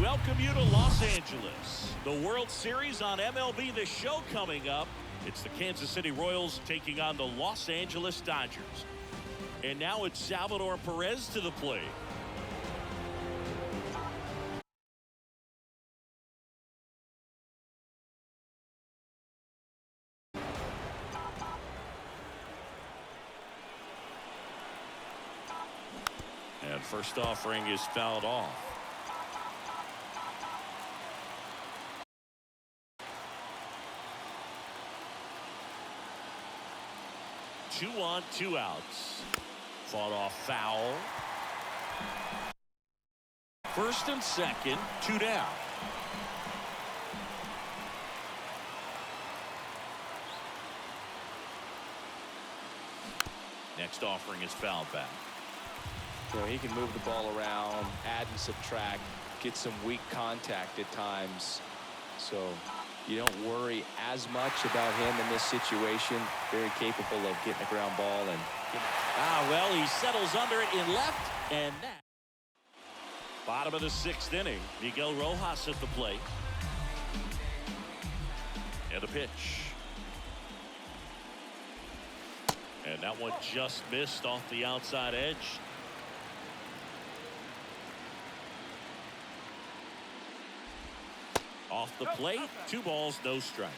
welcome you to Los Angeles. The World Series on MLB The Show coming up. It's the Kansas City Royals taking on the Los Angeles Dodgers. And now it's Salvador Perez to the plate. And first offering is fouled off. 2 on, 2 outs. Fought off foul. First and second, 2 down. Next offering is fouled back. So he can move the ball around, add and subtract, get some weak contact at times. So you don't worry as much about him in this situation. Very capable of getting a ground ball. And well, he settles under it in left, and that. Bottom of the 6th inning. Miguel Rojas at the plate. And a pitch. And that one just missed off the outside edge. Off the plate, 2 balls, no strikes.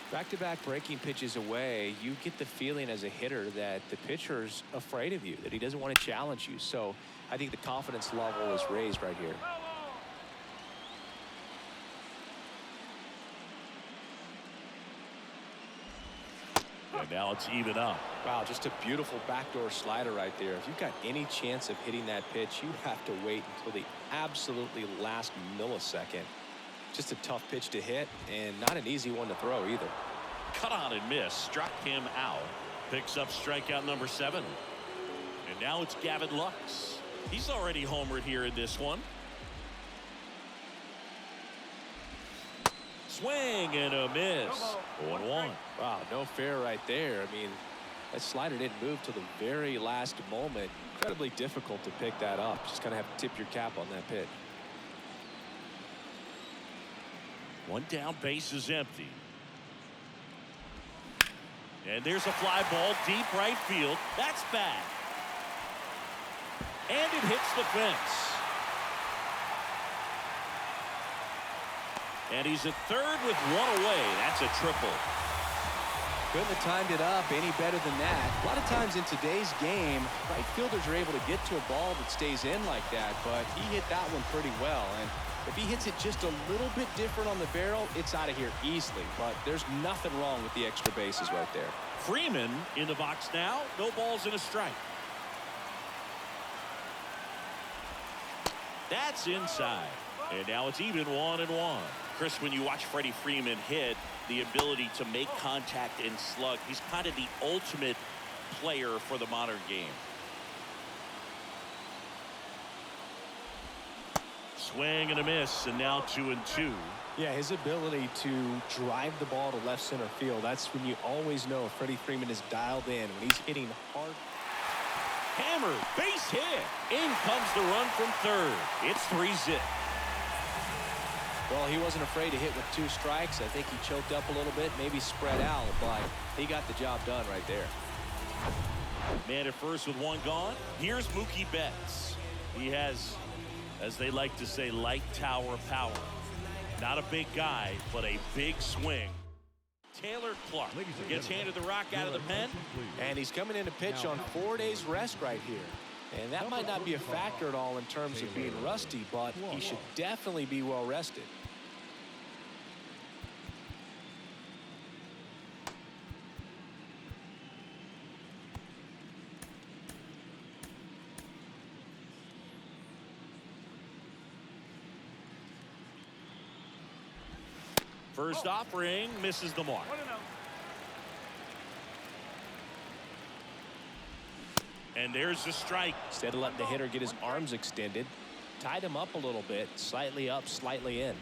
Back-to-back breaking pitches away, you get the feeling as a hitter that the pitcher's afraid of you, that he doesn't want to challenge you. So I think the confidence level is raised right here. And now it's even up. Wow, just a beautiful backdoor slider right there. If you've got any chance of hitting that pitch, you have to wait until the absolutely last millisecond. Just a tough pitch to hit, and not an easy one to throw either. Cut on and miss. Struck him out. Picks up strikeout number 7. And now it's Gavin Lux. He's already homered here in this one. Swing and a miss. 1-1. Wow, no fair right there. I mean, that slider didn't move till the very last moment. Incredibly difficult to pick that up. Just kind of have to tip your cap on that pitch. 1 down, base is empty. And there's a fly ball deep right field. That's bad. And it hits the fence. And he's at third with 1 away. That's a triple. Couldn't have timed it up any better than that. A lot of times in today's game, right fielders are able to get to a ball that stays in like that, but he hit that one pretty well. And if he hits it just a little bit different on the barrel, it's out of here easily. But there's nothing wrong with the extra bases right there. Freeman in the box now. No balls and a strike. That's inside. And now it's even 1-1. Chris, when you watch Freddie Freeman hit, the ability to make contact and slug, he's kind of the ultimate player for the modern game. Swing and a miss, and now 2-2. Yeah, his ability to drive the ball to left center field, that's when you always know Freddie Freeman is dialed in. When he's hitting hard. Hammered, base hit. In comes the run from third. It's 3-0. Well, he wasn't afraid to hit with 2 strikes. I think he choked up a little bit, maybe spread out, but he got the job done right there. Man at first with 1 gone. Here's Mookie Betts. He has, as they like to say, light tower power. Not a big guy, but a big swing. Taylor Clark gets handed the rock out of the pen. And he's coming in to pitch on 4 days rest right here. And that might not be a factor at all in terms of being rusty, but he should definitely be well rested. First offering misses the mark. And there's the strike. Instead of letting the hitter get his arms extended, tied him up a little bit, slightly up, slightly in.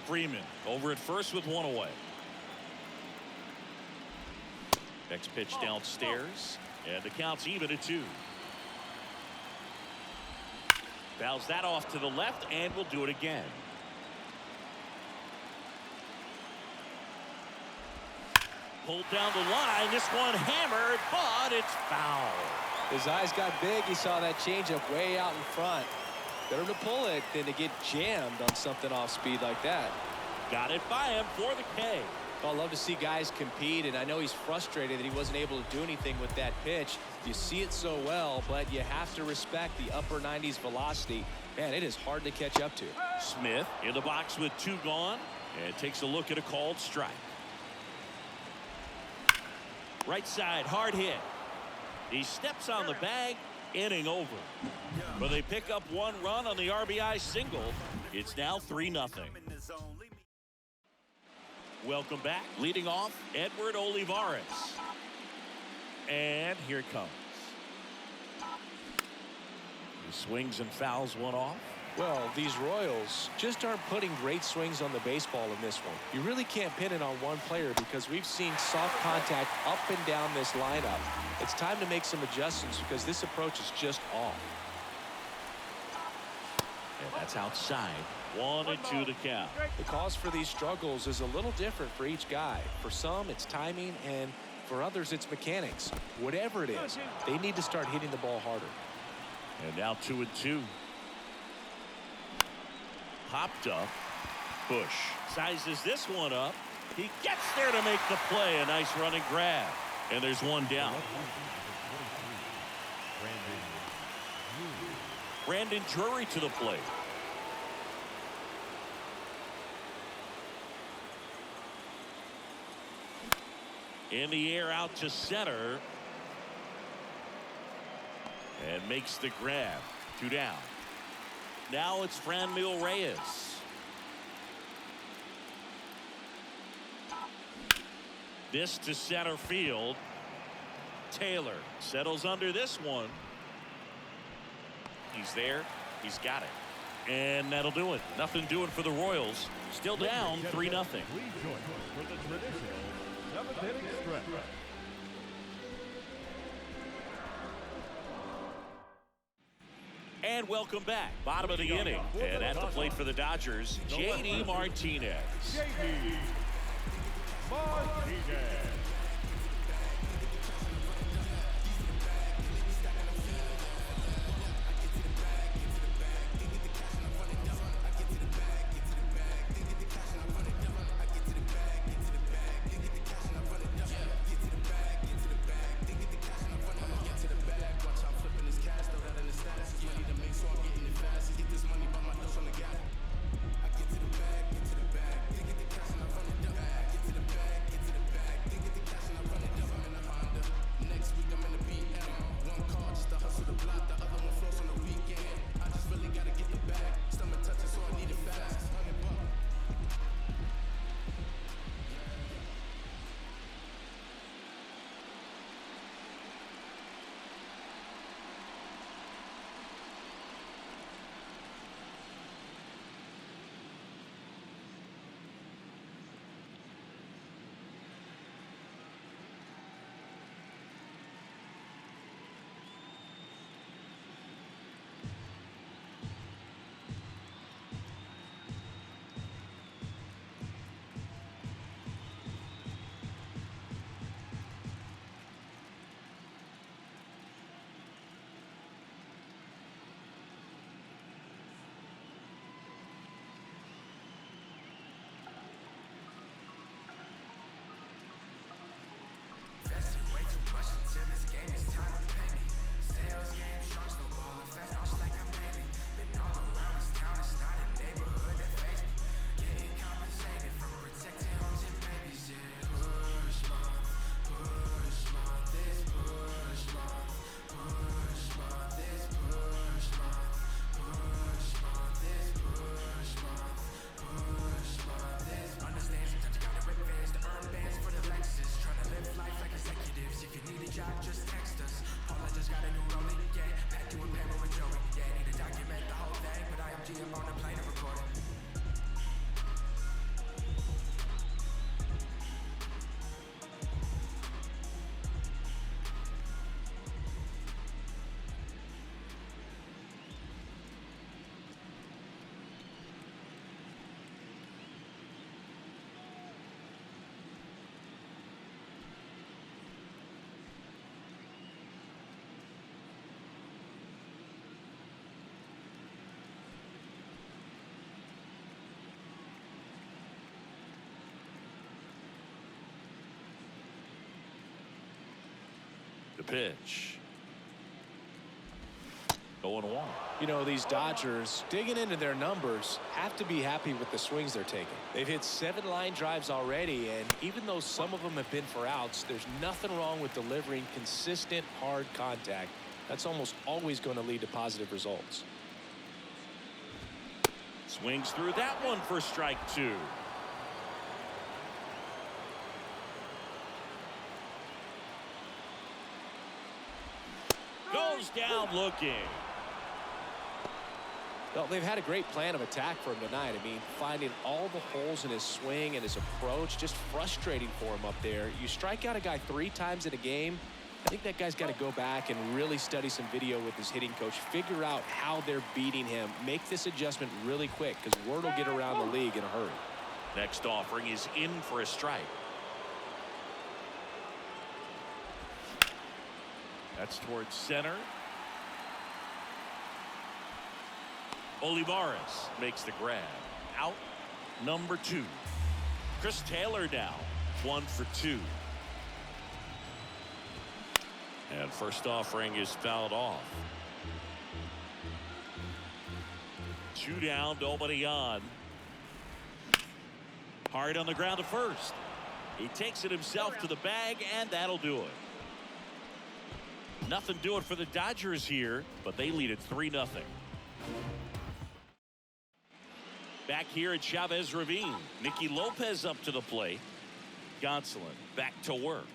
Freeman over at first with 1 away. Next pitch downstairs, and the count's even at 2. Fouls that off to the left, and will do it again. Pulled down the line. This one hammered, but it's foul. His eyes got big. He saw that changeup way out in front. Better to pull it than to get jammed on something off speed like that. Got it by him for the K. Well, I love to see guys compete, and I know he's frustrated that he wasn't able to do anything with that pitch. You see it so well, but you have to respect the upper 90s velocity. Man, it is hard to catch up to. Smith in the box with 2 gone, and takes a look at a called strike. Right side, hard hit. He steps on the bag, inning over. But they pick up 1 run on the RBI single. It's now 3-0. Welcome back. Leading off, Edward Olivares. And here it comes. He swings and fouls one off. Well, these Royals just aren't putting great swings on the baseball in this one. You really can't pin it on one player because we've seen soft contact up and down this lineup. It's time to make some adjustments because this approach is just off. And that's outside. 1-2 to count. The cause for these struggles is a little different for each guy. For some, it's timing, and for others, it's mechanics. Whatever it is, they need to start hitting the ball harder. And now 2-2. Popped up. Bush sizes this one up. He gets there to make the play. A nice running grab. And there's one down. Brandon Drury to the plate. In the air out to center. And makes the grab. 2 down. Now it's Franmil Reyes. This to center field. Taylor settles under this one. He's there. He's got it. And that'll do it. Nothing doing for the Royals. Still down 3-0. Please join us for the traditional 7th inning stretch. And welcome back. Bottom of the inning. And at the plate for the Dodgers, J.D. Martinez. J.D. Martinez. The pitch. 0-1. You know, these Dodgers, digging into their numbers, have to be happy with the swings they're taking. They've hit 7 line drives already, and even though some of them have been for outs, there's nothing wrong with delivering consistent, hard contact. That's almost always going to lead to positive results. Swings through that one for strike 2. Goes down looking. Well, they've had a great plan of attack for him tonight. I mean, finding all the holes in his swing and his approach, just frustrating for him up there. You strike out a guy 3 times in a game, I think that guy's got to go back and really study some video with his hitting coach, figure out how they're beating him, make this adjustment really quick, because word will get around the league in a hurry. Next offering is in for a strike. That's towards center. Olivares makes the grab. Out number 2. Chris Taylor now 1 for 2. And first offering is fouled off. 2 down, nobody on. Hard on the ground to first. He takes it himself to the bag, and that'll do it. Nothing doing for the Dodgers here, but they lead at 3-0. Back here at Chavez Ravine, Nicky Lopez up to the plate. Gonsolin back to work.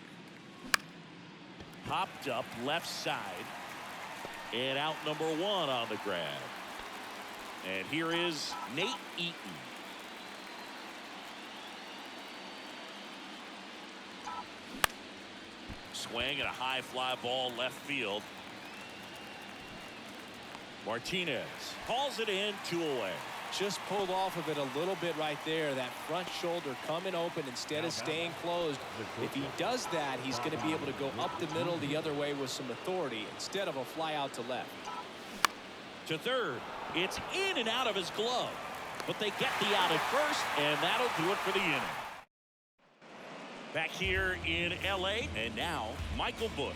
Popped up left side. And out number 1 on the grab. And here is Nate Eaton. Swing and a high fly ball left field. Martinez calls it in, 2 away. Just pulled off of it a little bit right there. That front shoulder coming open instead of staying closed. If he does that, he's going to be able to go up the middle the other way with some authority instead of a fly out to left. To third. It's in and out of his glove. But they get the out at first, and that'll do it for the inning. Back here in L.A., and now Michael Busch.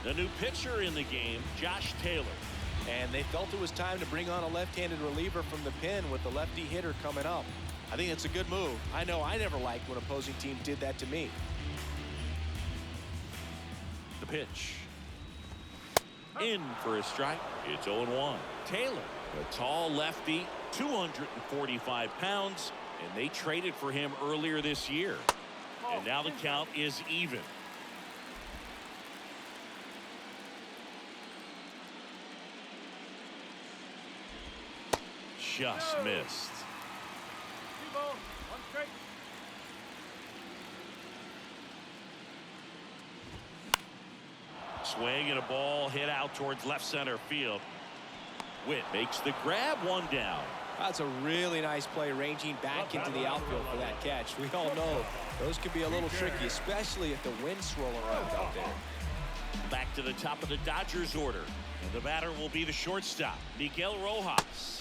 The new pitcher in the game, Josh Taylor. And they felt it was time to bring on a left-handed reliever from the pen with the lefty hitter coming up. I think it's a good move. I know I never liked when opposing teams did that to me. The pitch. In for a strike. It's 0-1. Taylor, a tall lefty, 245 pounds, and they traded for him earlier this year. And now the count is even. Just missed. Swing and a ball hit out towards left center field. Witt makes the grab, 1 down. That's a really nice play, ranging back into the outfield for that catch. We all know those could be a little tricky, especially if the wind's swirling around out there. Back to the top of the Dodgers order. And the batter will be the shortstop, Miguel Rojas.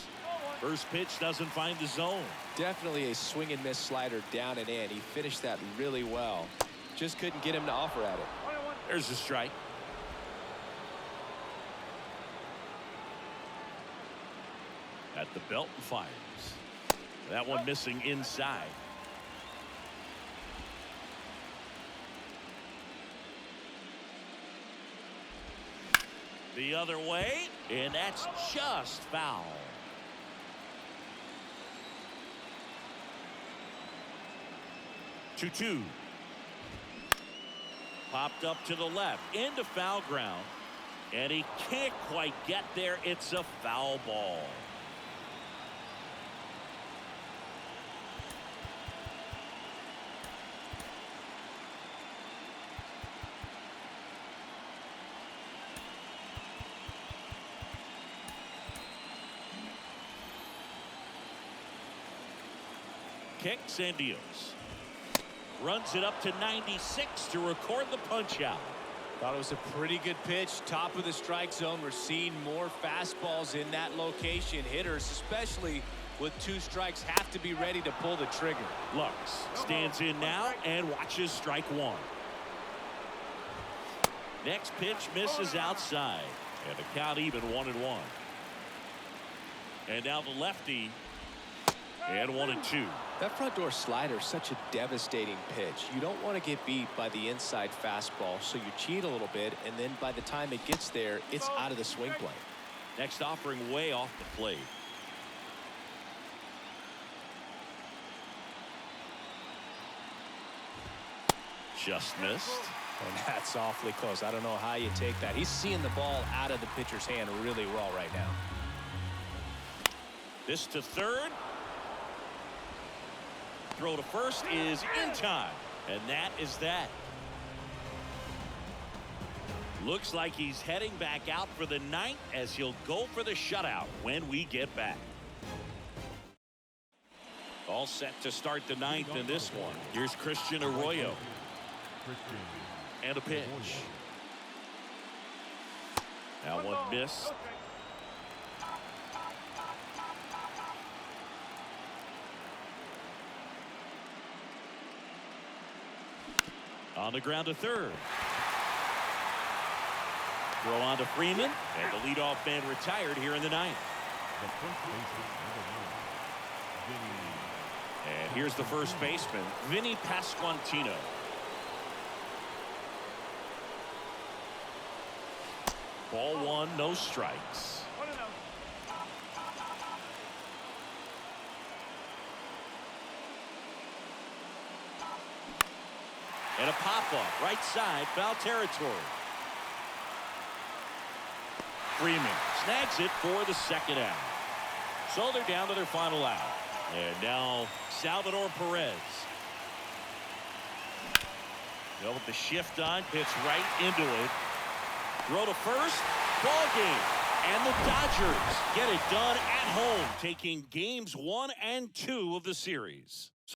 First pitch doesn't find the zone. Definitely a swing and miss slider down and in. He finished that really well. Just couldn't get him to offer at it. There's a strike. At the belt and fires. That one missing inside. The other way, and that's just foul. Two. Popped up to the left into foul ground, and he can't quite get there. It's a foul ball. Kicks and deals. Runs it up to 96 to record the punch out. Thought it was a pretty good pitch. Top of the strike zone. We're seeing more fastballs in that location. Hitters, especially with 2 strikes, have to be ready to pull the trigger. Lux stands in now and watches strike 1. Next pitch misses outside. And the count even 1-1. And now the lefty. And 1-2. That front door slider is such a devastating pitch. You don't want to get beat by the inside fastball, so you cheat a little bit, and then by the time it gets there, it's out of the swing plane. Next offering way off the plate. Just missed. And that's awfully close. I don't know how you take that. He's seeing the ball out of the pitcher's hand really well right now. This to third. Throw to first is in time. And that is that. Looks like he's heading back out for the 9th as he'll go for the shutout when we get back. All set to start the 9th in this one. Here's Christian Arroyo. And a pitch. Now one miss. On the ground to third. Throw on to Freeman. And the leadoff man retired here in the 9th. And here's the first baseman, Vinny Pasquantino. Ball 1, no strikes. And a pop-up, right side, foul territory. Freeman snags it for the 2nd out. So they're down to their final out. And now Salvador Perez. Well, with the shift on, hits right into it. Throw to first, ball game. And the Dodgers get it done at home, taking games 1 and 2 of the series.